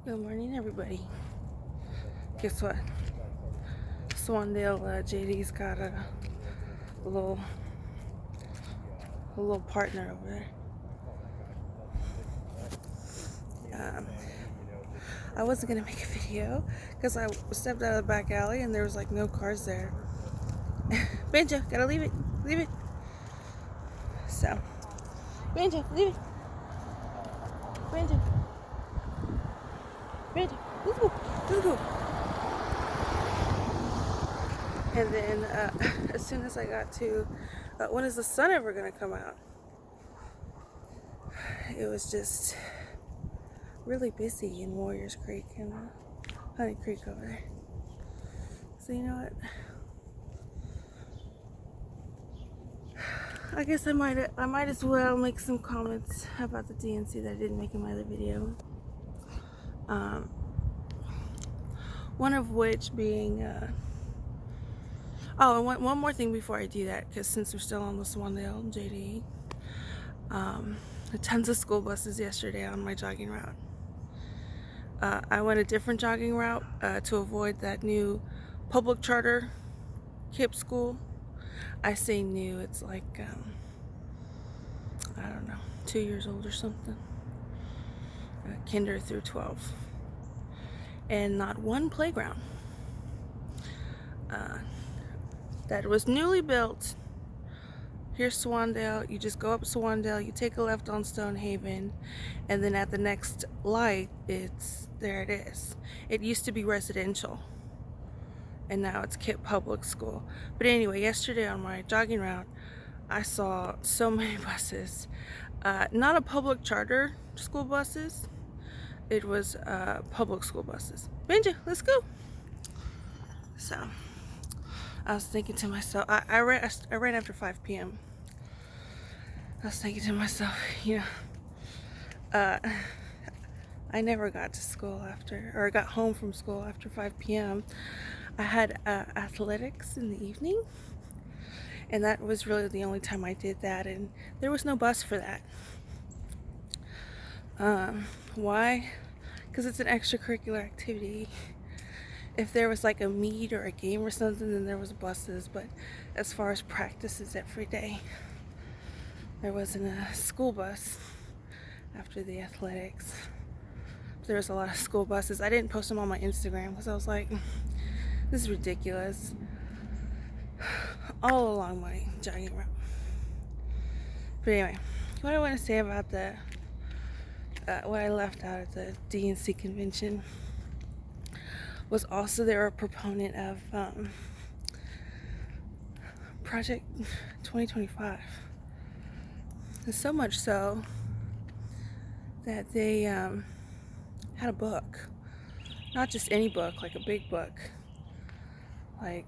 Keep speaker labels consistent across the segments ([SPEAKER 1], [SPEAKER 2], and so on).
[SPEAKER 1] Good morning, everybody. Guess what? Swandale JD's got little a little partner over there. Um, I wasn't gonna make a video because I stepped out of the back alley and there was like no cars there. Banjo, gotta leave it. So, Banjo, leave it. Banjo, let's go. And then as soon as I got to, when is the sun ever gonna come out? It was just really busy in Warriors Creek and Honey Creek over there. So you know what? I guess I might as well make some comments about the DNC that I didn't make in my other video. One of which being and one more thing before I do that, because since we're still on the Swandale JD, tons of school buses yesterday on my jogging route. I went a different jogging route to avoid that new public charter KIPP school. I say new, it's like I don't know, 2 years old or something. Kinder through 12. And not one playground. That was newly built. Here's Swandale. You just go up Swandale, you take a left on Stonehaven, and then at the next light, there it is. It used to be residential, and now it's KIPP Public School. But anyway, yesterday on my jogging route, I saw so many buses. Not a public charter school buses. It was public school buses. Benja, let's go. So I was thinking to myself, I ran after 5 p.m. I was thinking to myself, I never got to school got home from school after 5 p.m. I had athletics in the evening, and that was really the only time I did that, and there was no bus for that. Why? Because it's an extracurricular activity. If there was like a meet or a game or something, then there was buses, but as far as practices every day, there wasn't a school bus after the athletics. There was a lot of school buses. I didn't post them on my Instagram because I was like, this is ridiculous. All along my jogging route. But anyway, what I want to say about what I left out at the DNC convention was also they were a proponent of Project 2025. And so much so that they had a book. Not just any book, like a big book. Like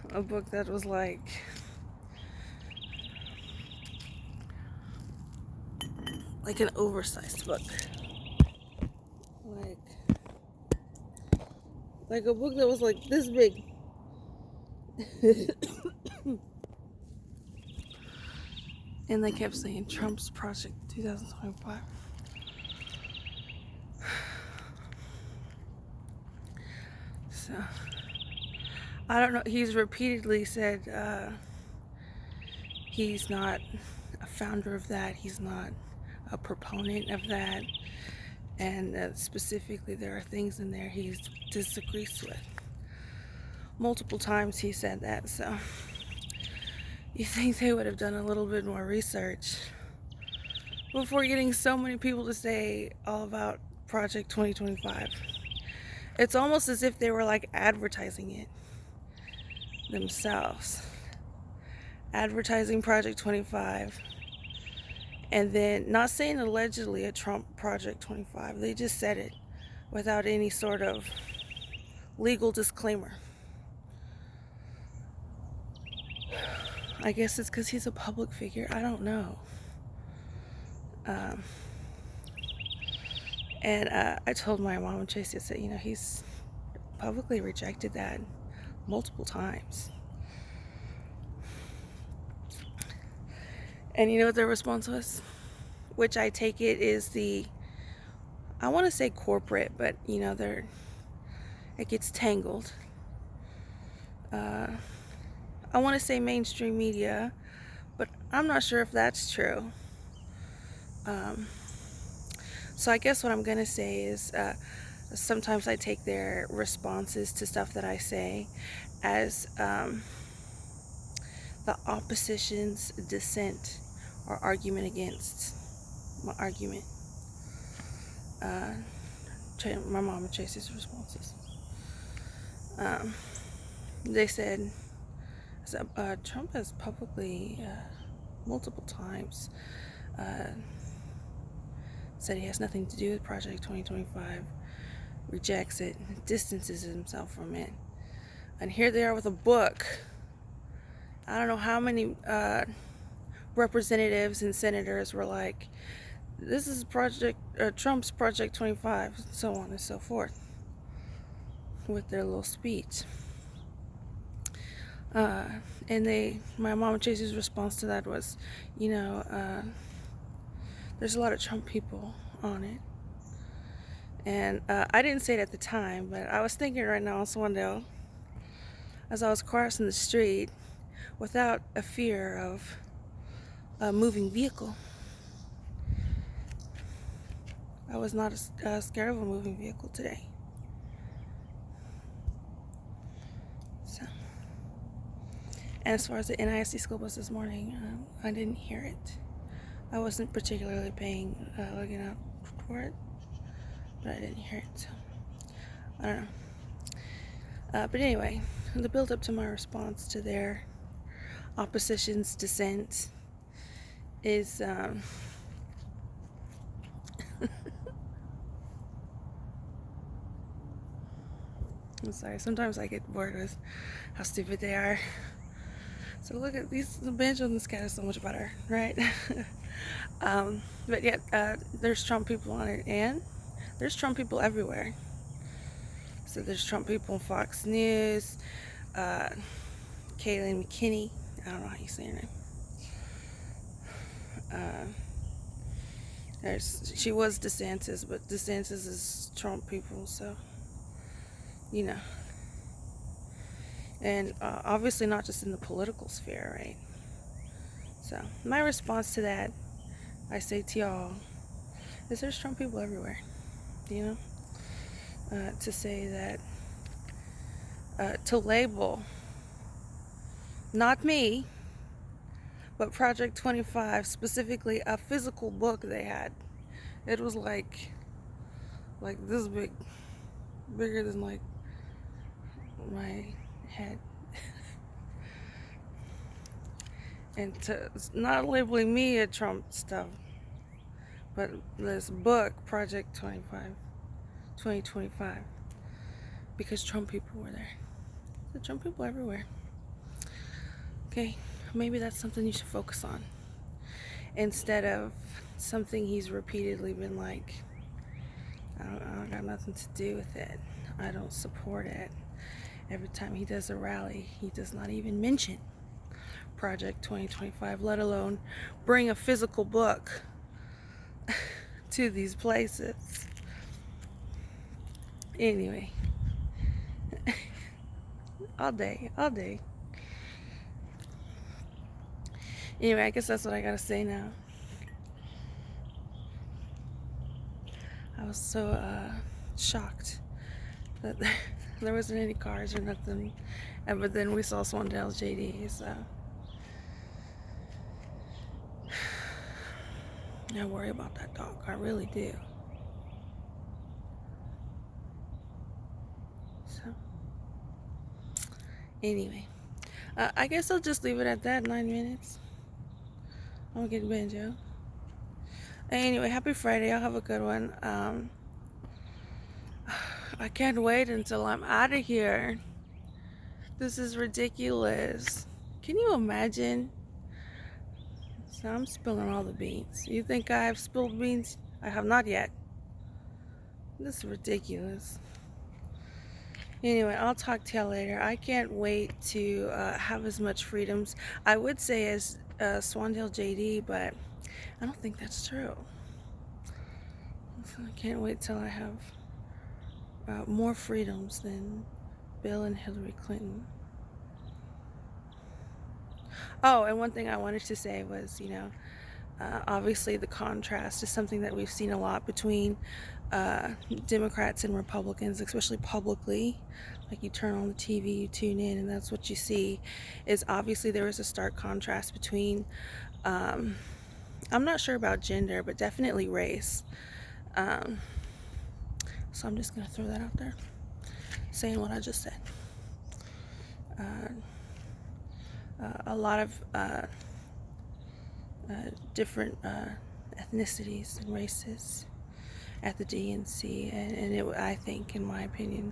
[SPEAKER 1] a book that was like an oversized book. Like a book that was like this big. And they kept saying Trump's Project 2025. So I don't know. He's repeatedly said he's not a founder of that. He's not a proponent of that. And specifically, there are things in there he disagrees with. Multiple times he said that. So you think they would have done a little bit more research before getting so many people to say all about Project 2025. It's almost as if they were like advertising it themselves. Advertising Project 25. And then not saying allegedly a Trump Project 25. They just said it without any sort of legal disclaimer. I guess it's because he's a public figure. I don't know. And I told my mom and Chase yesterday, he's publicly rejected that multiple times. And you know what their response was? Which I take it is the I want to say corporate, but it gets tangled. I want to say mainstream media, but I'm not sure if that's true. So I guess what I'm gonna say is sometimes I take their responses to stuff that I say as the opposition's dissent or argument against my argument. My mom and Chase's responses. They said Trump has publicly multiple times said he has nothing to do with Project 2025, rejects it, distances himself from it. And here they are with a book. I don't know how many representatives and senators were like, this is Trump's Project 25, so on and so forth, with their little speech. And my mom and Chase's response to that was, there's a lot of Trump people on it. And I didn't say it at the time, but I was thinking right now on Swandale, as I was crossing the street without a fear of a moving vehicle. I was not scared of a moving vehicle today. So, and as far as the NISD school bus this morning, I didn't hear it. I wasn't particularly looking out for it, but I didn't hear it. So, I don't know. But anyway, the build up to my response to their opposition's dissent is I'm sorry, sometimes I get bored with how stupid they are. So look at the bench on this cat is so much better, right? But yeah, there's Trump people on it, and there's Trump people everywhere. So there's Trump people on Fox News, Kayleigh McKinney, I don't know how you say her name. She was DeSantis, but DeSantis is Trump people, so and obviously not just in the political sphere, right? So my response to that, I say to y'all, is there's Trump people everywhere, to say that, to label, not me, but Project 25, specifically a physical book they had. It was like this big, bigger than like my head. And to not labeling me a Trump stuff, but this book, Project 2025, because Trump people were there. The Trump people everywhere. Okay, maybe that's something you should focus on, instead of something he's repeatedly been like, I got nothing to do with it, I don't support it. Every time he does a rally, he does not even mention Project 2025, let alone bring a physical book to these places. Anyway, all day. Anyway, I guess that's what I gotta say now. I was so shocked that there wasn't any cars or nothing, but then we saw Swandale's JD, so I worry about that dog. I really do. So anyway, I guess I'll just leave it at that. 9 minutes. I'm getting banjo. Anyway, happy Friday. Y'all have a good one. I can't wait until I'm out of here. This is ridiculous. Can you imagine? So I'm spilling all the beans. You think I have spilled beans? I have not yet. This is ridiculous. Anyway, I'll talk to y'all later. I can't wait to have as much freedoms, I would say, as Swandale JD, but I don't think that's true. So I can't wait till I have more freedoms than Bill and Hillary Clinton. Oh, and one thing I wanted to say was, obviously the contrast is something that we've seen a lot between Democrats and Republicans, especially publicly. Like, you turn on the TV, you tune in, and that's what you see. Is obviously there is a stark contrast between, I'm not sure about gender, but definitely race. So I'm just going to throw that out there, saying what I just said. A lot of different ethnicities and races at the DNC, and I think, in my opinion,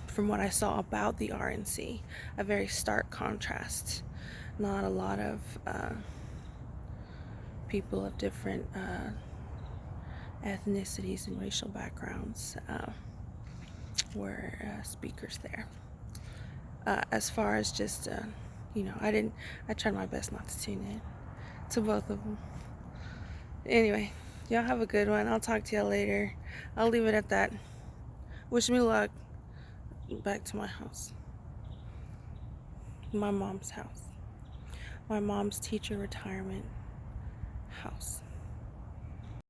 [SPEAKER 1] from what I saw about the RNC, a very stark contrast. Not a lot of people of different ethnicities and racial backgrounds were speakers there. As far as just, I tried my best not to tune in to both of them. Anyway, y'all have a good one. I'll talk to y'all later. I'll leave it at that. Wish me luck back to my house. My mom's house. My mom's teacher retirement house.